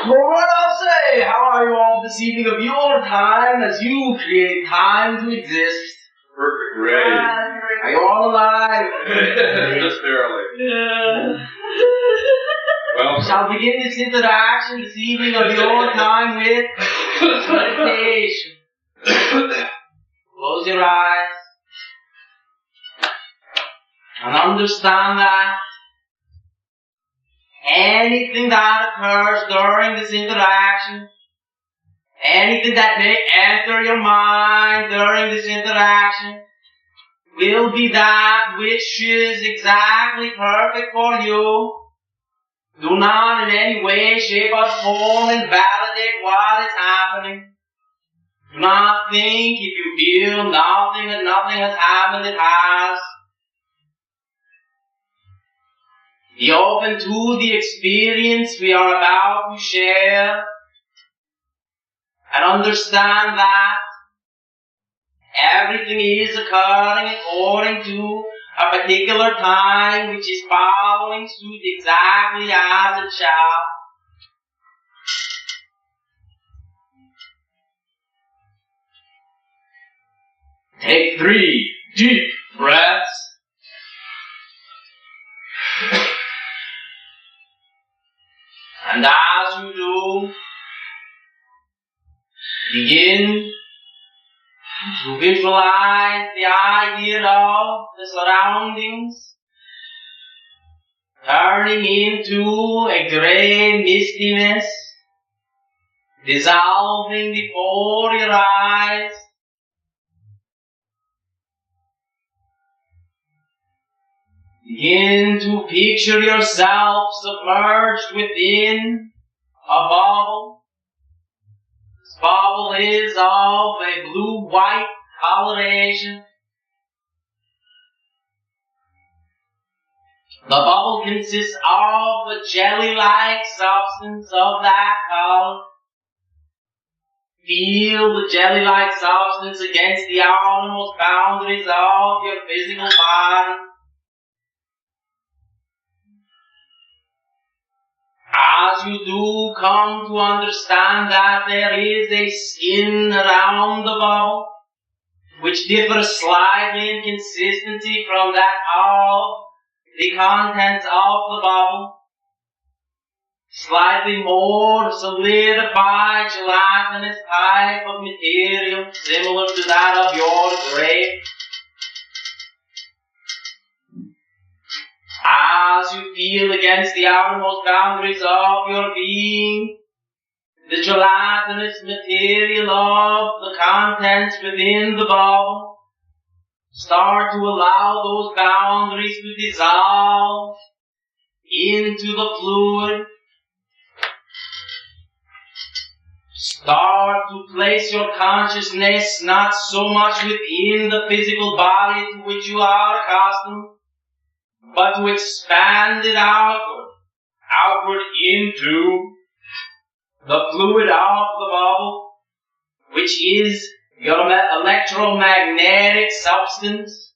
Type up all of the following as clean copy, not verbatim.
Lord, I'll say, how are you all this evening of your time as you create time to exist? Perfect, great. Are you all alive? Just barely. Yeah. Well, Shall begin this interaction this evening of your time with meditation. Close your eyes and understand that anything that occurs during this interaction, anything that may enter your mind during this interaction, will be that which is exactly perfect for you. Do not in any way, shape, or form invalidate what is happening. Do not think if you feel nothing that nothing has happened, it has. Be open to the experience we are about to share and understand that everything is occurring according to a particular time which is following suit exactly as it shall. Take 3 deep breaths. And as you do, begin to visualize the idea of the surroundings turning into a gray mistiness, dissolving before your eyes. Begin to picture yourself submerged within a bubble. This bubble is of a blue-white coloration. The bubble consists of a jelly-like substance of that color. Feel the jelly-like substance against the outermost boundaries of your physical body. As you do, come to understand that there is a skin around the bubble, which differs slightly in consistency from that of the contents of the bubble. Slightly more solidified gelatinous type of material, similar to that of your grape. As you feel against the outermost boundaries of your being, the gelatinous material of the contents within the bubble, start to allow those boundaries to dissolve into the fluid. Start to place your consciousness not so much within the physical body to which you are accustomed, but to expand it outward into the fluid of the bubble, which is your electromagnetic substance.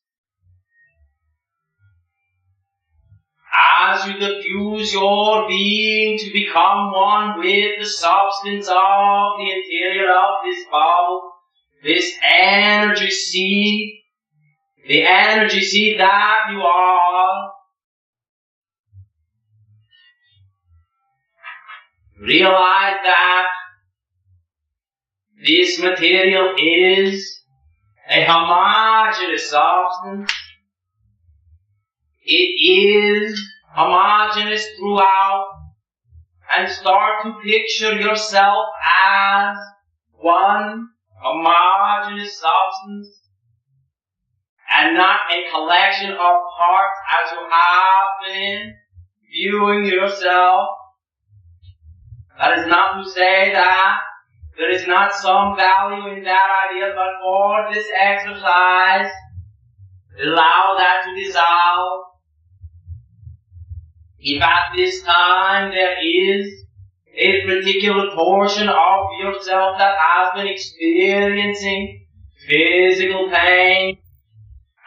As you diffuse your being to become one with the substance of the interior of this bubble, this energy seed, the energy seed that you are, realize that this material is a homogeneous substance. It is homogeneous throughout, and start to picture yourself as one homogeneous substance and not a collection of parts as you have been viewing yourself. That is not to say that there is not some value in that idea, but for this exercise, allow that to dissolve. If at this time there is a particular portion of yourself that has been experiencing physical pain,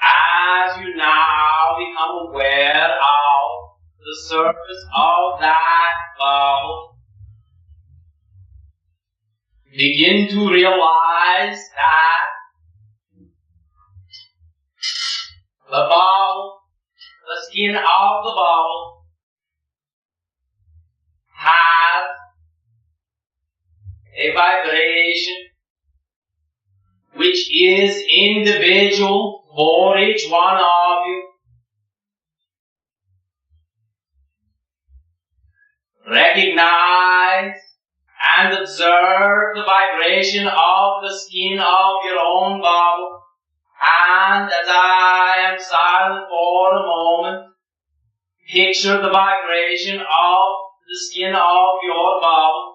as you now become aware of the surface of that bubble, begin to realize that the bubble, the skin of the bubble, has a vibration which is individual for each one of you. Recognize and observe the vibration of the skin of your own bubble. And as I am silent for a moment, picture the vibration of the skin of your bubble.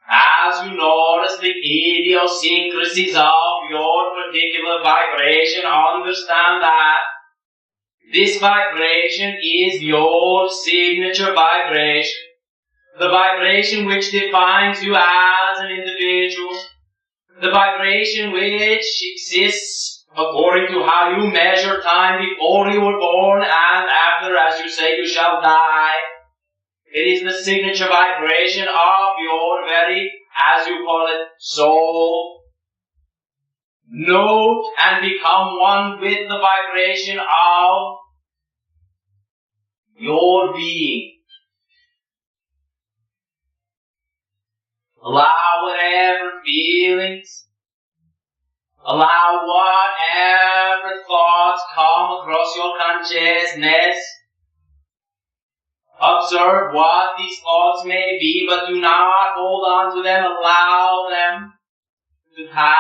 As you notice the idiosyncrasies of your particular vibration, understand that this vibration is your signature vibration, the vibration which defines you as an individual, the vibration which exists according to how you measure time before you were born and after, as you say, you shall die. It is the signature vibration of your very, as you call it, soul. Note and become one with the vibration of your being. Allow whatever feelings, allow whatever thoughts come across your consciousness. Observe what these thoughts may be, but do not hold on to them. Allow them to pass.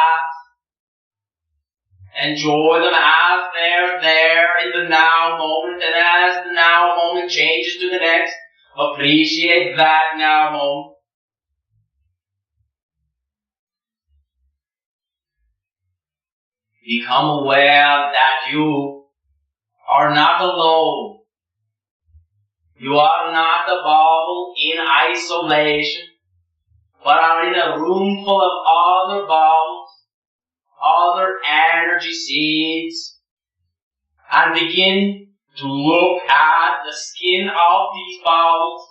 Enjoy them as they're there in the now moment, and as the now moment changes to the next, appreciate that now moment. Become aware that you are not alone. You are not a bubble in isolation, but are in a room full of other bubbles, other energy seeds, and begin to look at the skin of these bubbles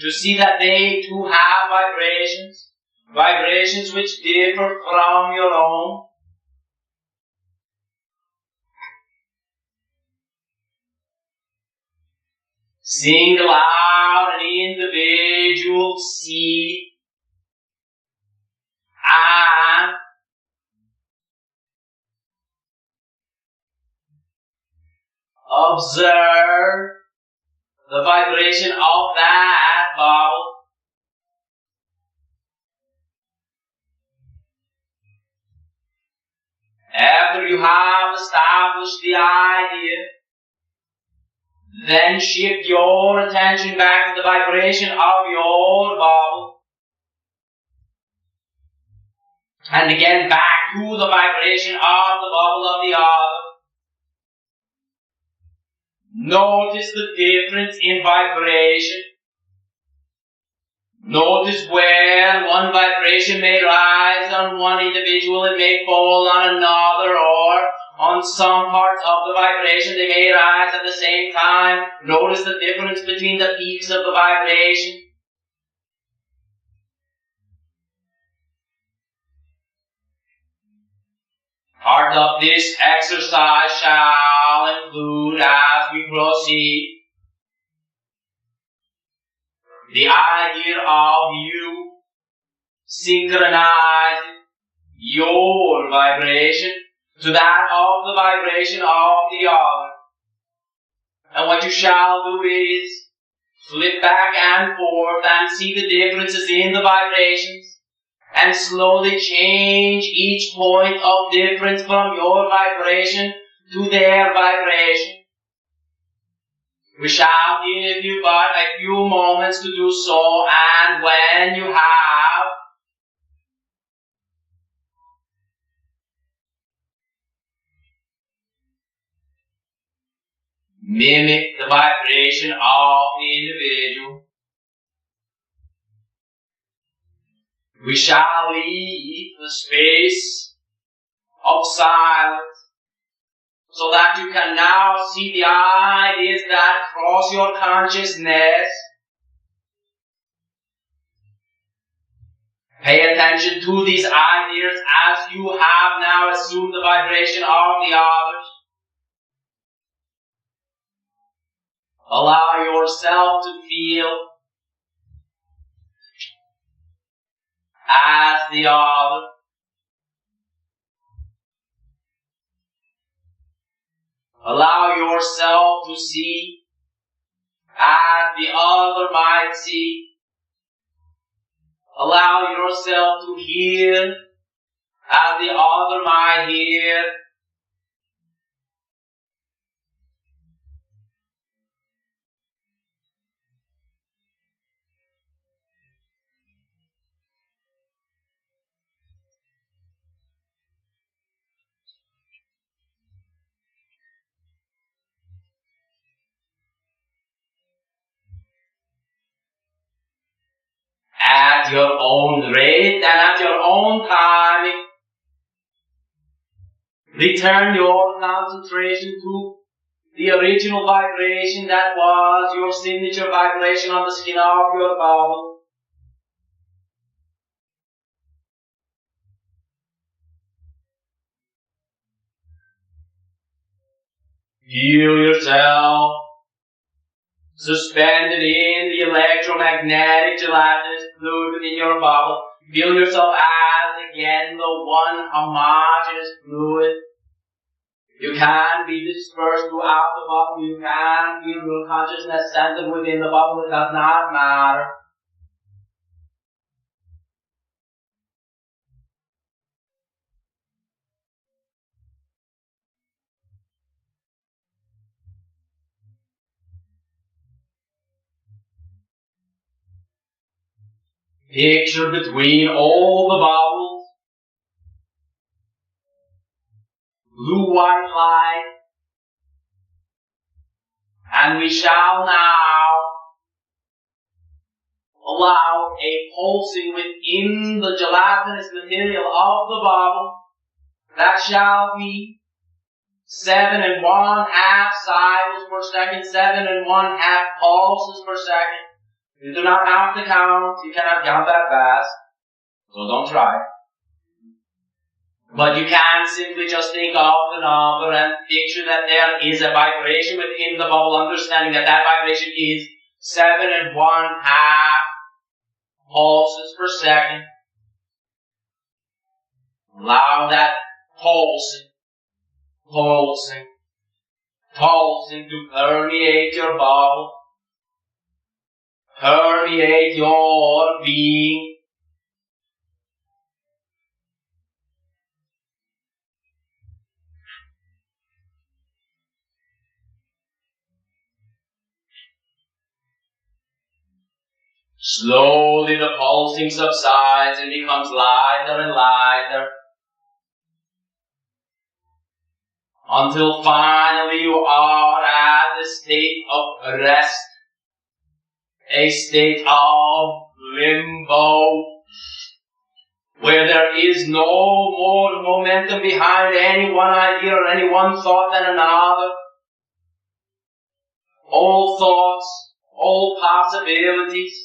to see that they too have vibrations, vibrations which differ from your own. Single out an individual seed and observe the vibration of that bubble. After you have established the idea, then shift your attention back to the vibration of your bubble. And again back to the vibration of the bubble of the other. Notice the difference in vibration. Notice where one vibration may rise on one individual, it may fall on another, or on some parts of the vibration they may rise at the same time. Notice the difference between the peaks of the vibration. Part of this exercise shall include, as we proceed, the idea of you synchronizing your vibration to that of the vibration of the other. And what you shall do is flip back and forth and see the differences in the vibrations and slowly change each point of difference from your vibration to their vibration. We shall give you but a few moments to do so, and when you have mimic the vibration of the individual, we shall leave the space of silence so that you can now see the ideas that cross your consciousness. Pay attention to these ideas as you have now assumed the vibration of the others. Allow yourself to feel as the other. Allow yourself to see as the other might see. Allow yourself to hear as the other might hear. At your own rate and at your own timing, return your concentration to the original vibration that was your signature vibration on the skin of your bubble. Feel yourself suspended in the electromagnetic gelatinous fluid within your bubble. Feel yourself as, again, the one homogeneous fluid. You can be dispersed throughout the bubble. You can feel your consciousness centered within the bubble. It does not matter. Picture between all the bubbles blue-white light, and we shall now allow a pulsing within the gelatinous material of the bubble that shall be 7 1/2 cycles per second, 7 1/2 pulses per second. You do not have to count. You cannot count that fast, so don't try. But you can simply just think of the number and picture that there is a vibration within the bubble, understanding that that vibration is 7 1/2 pulses per second. Allow that pulsing to permeate your bubble, permeate your being. Slowly the pulsing subsides and becomes lighter and lighter, until finally you are at a state of rest, a state of limbo, where there is no more momentum behind any one idea or any one thought than another. All thoughts, all possibilities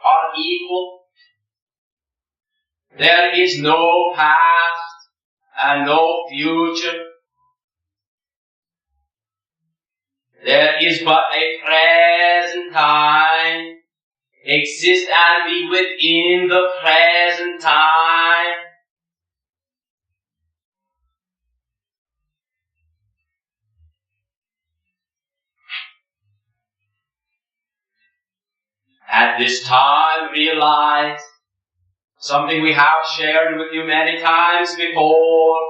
are equal. There is no past and no future. There is but a present time. Exist and be within the present time. At this time, realize something we have shared with you many times before.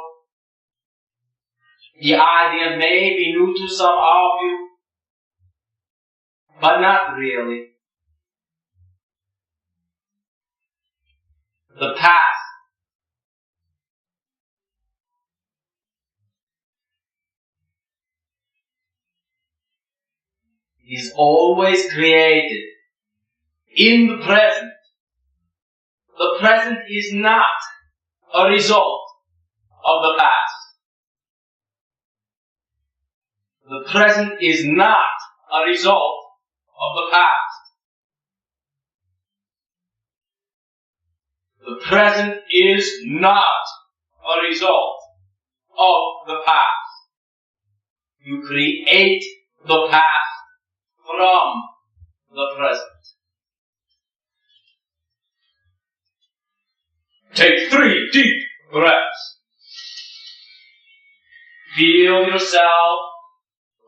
The idea may be new to some of you, but not really. The past is always created in the present The present is not a result of the past. The present is not a result of the past. The present is not a result of the past. You create the past from the present. Take 3 deep breaths. Feel yourself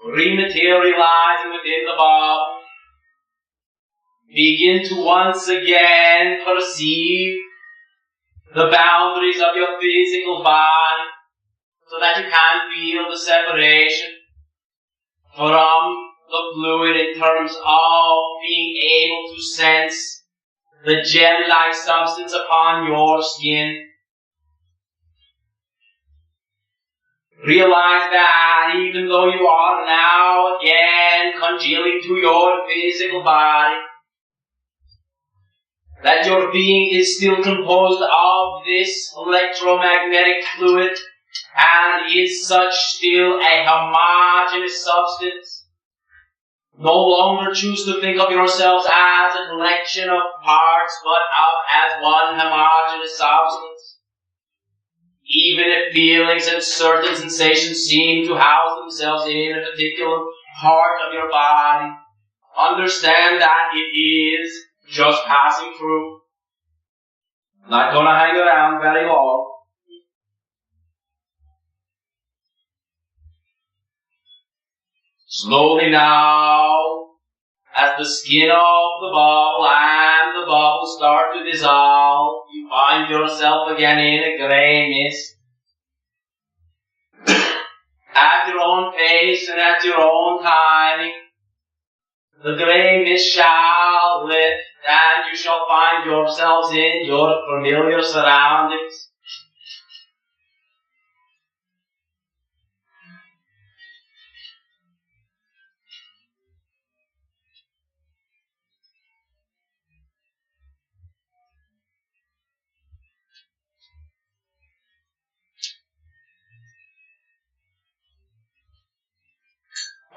rematerializing within the body. Begin to once again perceive the boundaries of your physical body so that you can feel the separation from the fluid in terms of being able to sense the jelly-like substance upon your skin. Realize that even though you are now again congealing to your physical body, that your being is still composed of this electromagnetic fluid and is such still a homogeneous substance. No longer choose to think of yourselves as a collection of parts, but as one homogeneous substance. Even if feelings and certain sensations seem to house themselves in a particular part of your body, understand that it is just passing through. Not going to hang around very long. Slowly now, as the skin of the bubble and the bubble start to dissolve, you find yourself again in a gray mist. At your own pace and at your own timing, the gray mist shall lift and you shall find yourselves in your familiar surroundings.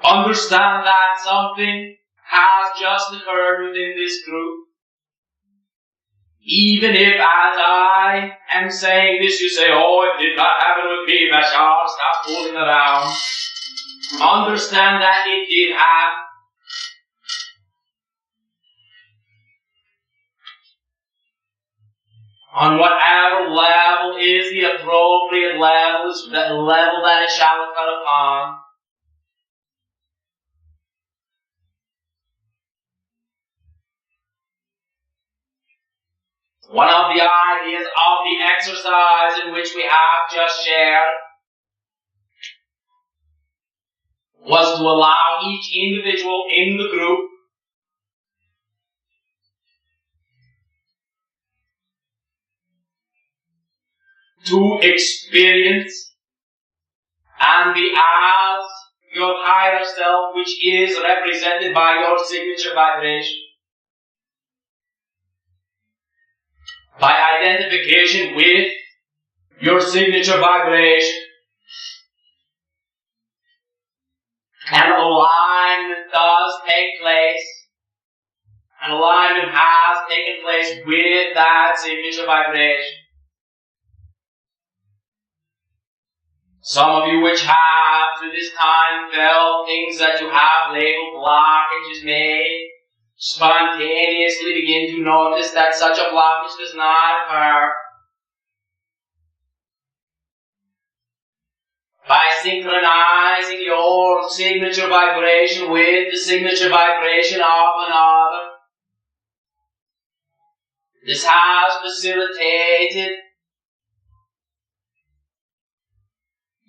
Understand that something has just occurred within this group. Even if, as I am saying this, you say, oh, it did not happen with me, Bashar, stop fooling around. Understand that it did happen. On whatever level is the appropriate level, is the level that it shall occur upon. One of the ideas of the exercise in which we have just shared was to allow each individual in the group to experience and be as your higher self, which is represented by your signature vibration. By identification with your signature vibration, an alignment does take place. An alignment has taken place with that signature vibration. Some of you which have to this time felt things that you have labeled blockages may spontaneously begin to notice that such a blockage does not occur. By synchronizing your signature vibration with the signature vibration of another, this has facilitated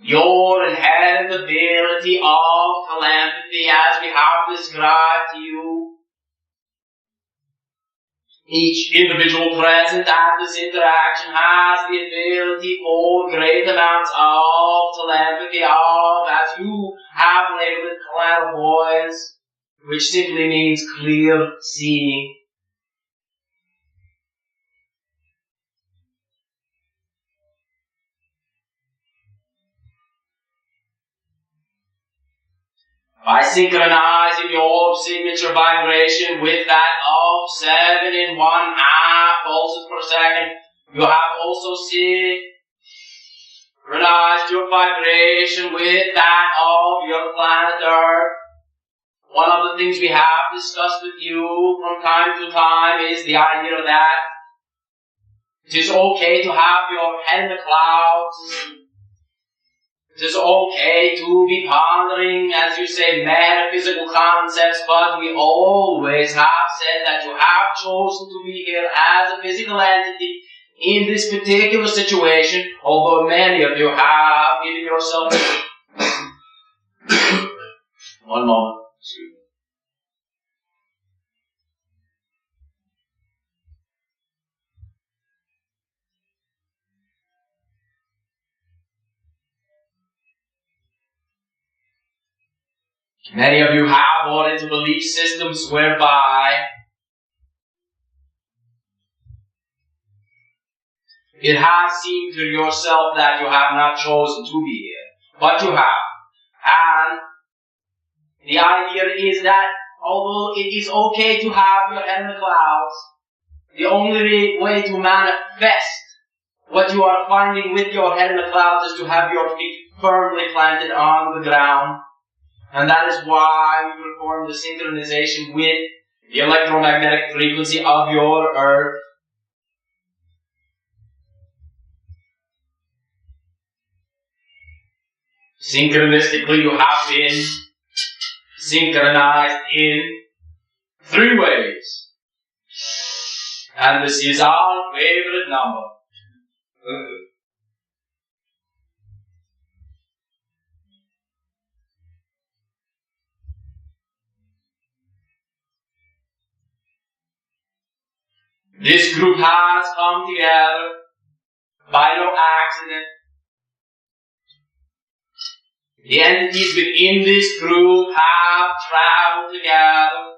your inherent ability of telepathy as we have described to you. Each individual present at this interaction has the ability for great amounts of telepathy, as you have labeled it, clairvoyance, which simply means clear seeing. By synchronizing your signature vibration with that of 7 in 1/2 pulses per second, you have also synchronized your vibration with that of your planet Earth. One of the things we have discussed with you from time to time is the idea that it is okay to have your head in the clouds. It is okay to be pondering, as you say, metaphysical concepts, but we always have said that you have chosen to be here as a physical entity in this particular situation, although many of you have given yourself... One moment. Many of you have bought into belief systems whereby it has seemed to yourself that you have not chosen to be here, but you have. And the idea is that although it is okay to have your head in the clouds, the only way to manifest what you are finding with your head in the clouds is to have your feet firmly planted on the ground. And that is why we perform the synchronization with the electromagnetic frequency of your Earth. Synchronistically, you have been synchronized in 3 ways. And this is our favorite number. This group has come together by no accident. The entities within this group have traveled together.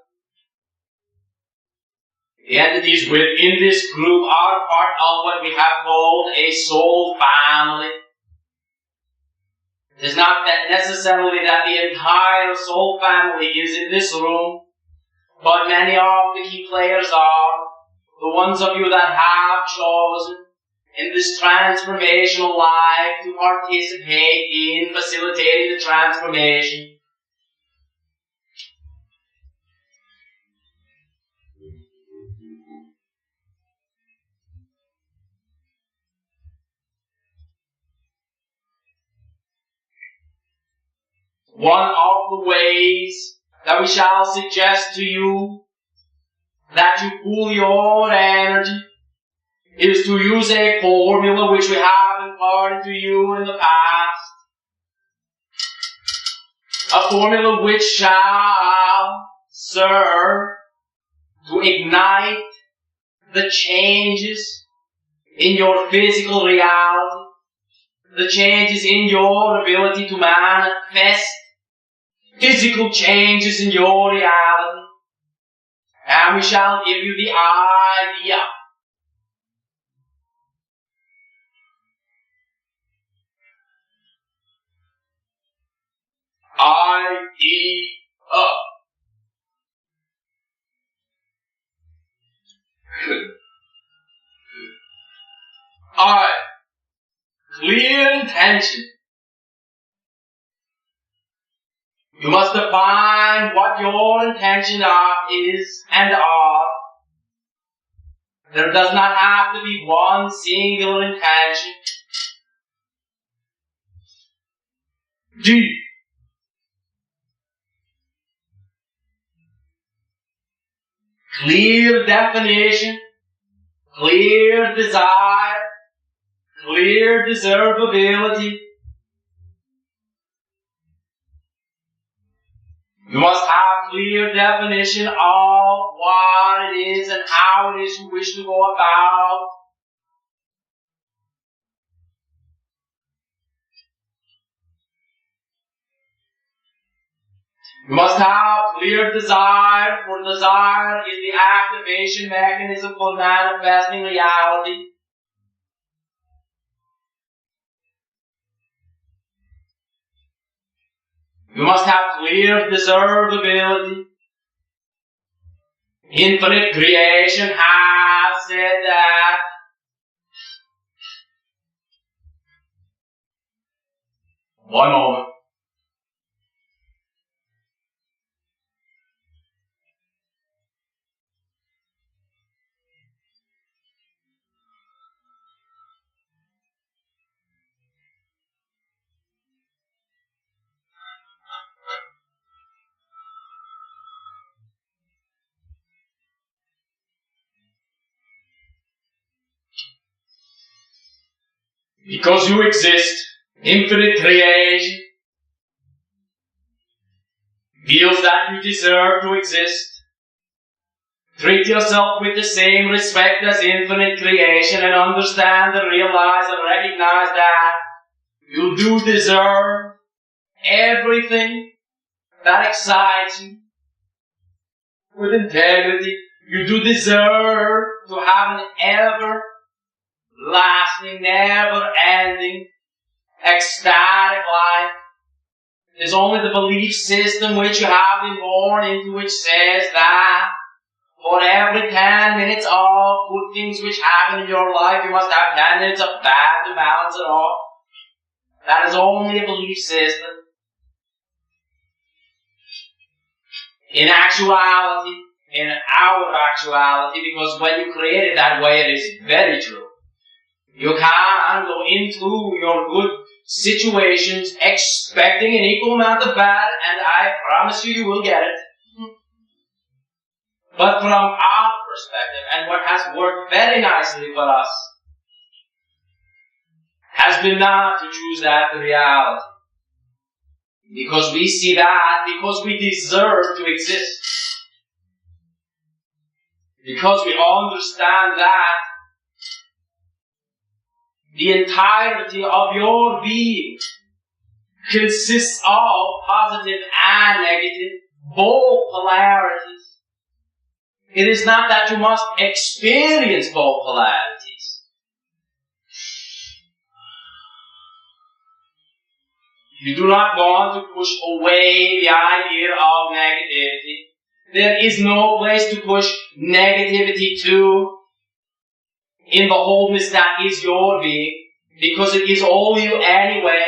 The entities within this group are part of what we have called a soul family. It is not that necessarily that the entire soul family is in this room, but many of the key players are the ones of you that have chosen in this transformational life to participate in facilitating the transformation. One of the ways that we shall suggest to you that you pool your energy is to use a formula which we have imparted to you in the past. A formula which shall serve to ignite the changes in your physical reality, the changes in your ability to manifest physical changes in your reality. And we shall give you the idea. Idea. I. Clear intention. You must define what your intention is and are. There does not have to be one single intention. D. Clear definition, clear desire, clear deservability. You must have clear definition of what it is and how it is you wish to go about. You must have clear desire, for desire is the activation mechanism for manifesting reality. You must have clear deservability. Infinite creation has said that. One moment. Because you exist, infinite creation feels that you deserve to exist. Treat yourself with the same respect as infinite creation and understand and realize and recognize that you do deserve everything that excites you with integrity. You do deserve to have an everlasting, never-ending, ecstatic life. There's only the belief system which you have been born into which says that for every 10 minutes of good things which happen in your life, you must have 10 minutes of bad to balance it off. That is only a belief system. In actuality, in our actuality, because when you create it that way, it is very true. You can go into your good situations expecting an equal amount of bad, and I promise you, you will get it. But from our perspective, and what has worked very nicely for us, has been not to choose that reality. Because we see that, because we deserve to exist. Because we understand that the entirety of your being consists of positive and negative, both polarities. It is not that you must experience both polarities. You do not want to push away the idea of negativity. There is no place to push negativity to in the wholeness that is your being, because it is all you anyway.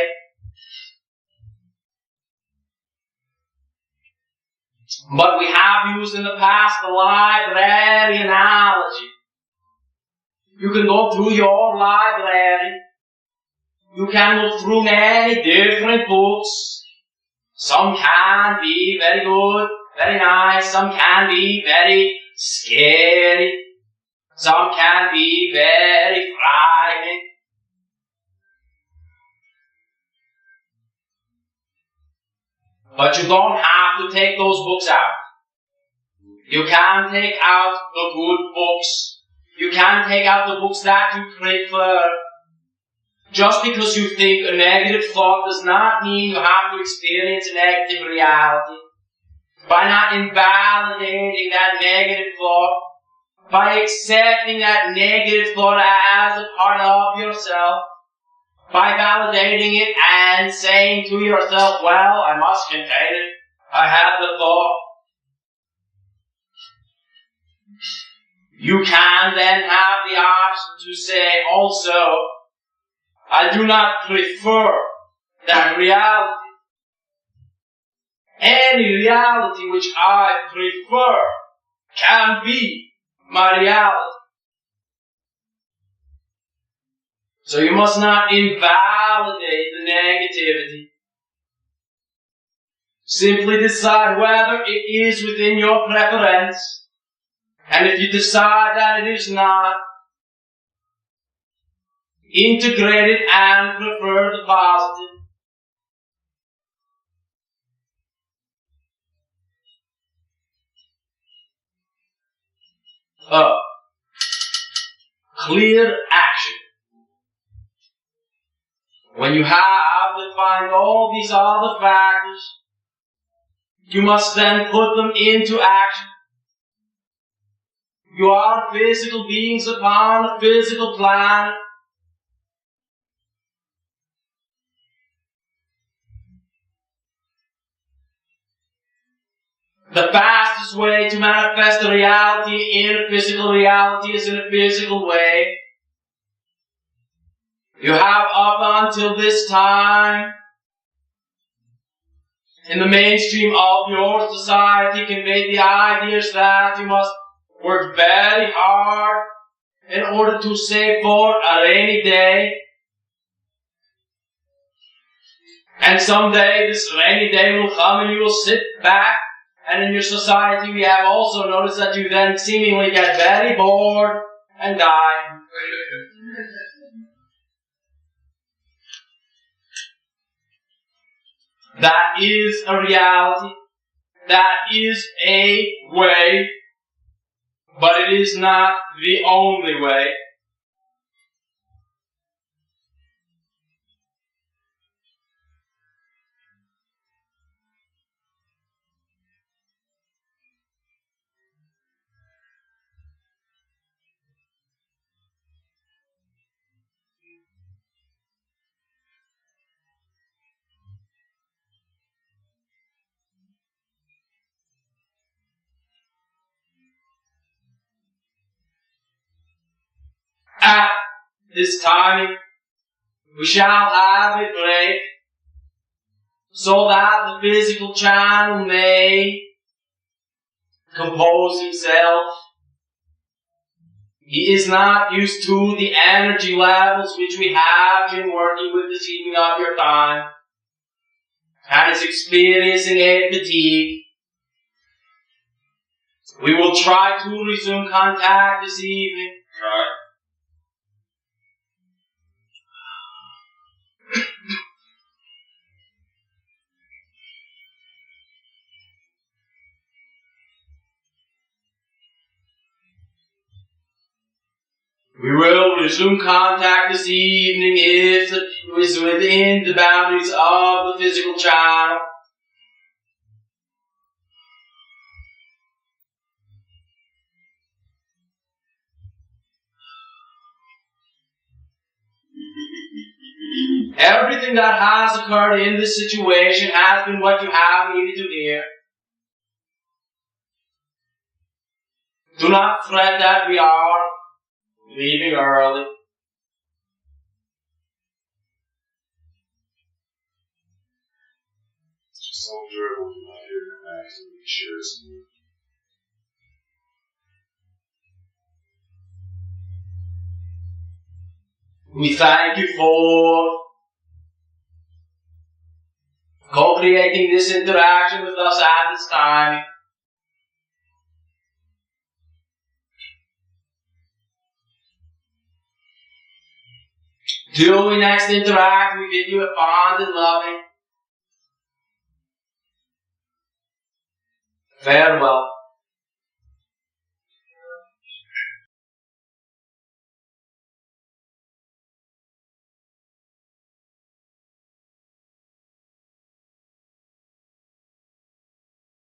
But we have used in the past the library analogy. You can go through your library. You can look through many different books. Some can be very good, very nice. Some can be very scary. Some can be very frightening. But you don't have to take those books out. You can take out the good books. You can take out the books that you prefer. Just because you think a negative thought does not mean you have to experience a negative reality. By not invalidating that negative thought, by accepting that negative thought as a part of yourself, by validating it and saying to yourself, well, I must contain it. I have the thought. You can then have the option to say also, I do not prefer that reality. Any reality which I prefer can be my reality. So you must not invalidate the negativity. Simply decide whether it is within your preference. And if you decide that it is not, integrate it and prefer the positive. Clear action. When you have defined all these other factors, you must then put them into action. You are physical beings upon a physical planet. The fastest way to manifest the reality in a physical reality is in a physical way. You have up until this time in the mainstream of your society conveyed the ideas that you must work very hard in order to save for a rainy day. And someday this rainy day will come and you will sit back, and in your society we have also noticed that you then seemingly get very bored and die. That is a reality. That is a way, but it is not the only way. At this time, we shall have a break so that the physical channel may compose himself. He is not used to the energy levels which we have been working with this evening of your time, and is experiencing a fatigue. We will try to resume contact this evening. Right. We will resume contact this evening if it is within the boundaries of the physical channel. Everything that has occurred in this situation has been what you have needed to hear. Do not fret that we are leaving early. Just so enjoyable to not hear your actually shares. We thank you for co-creating this interaction with us at this time. Till we next interact, we bid you a fond and loving farewell.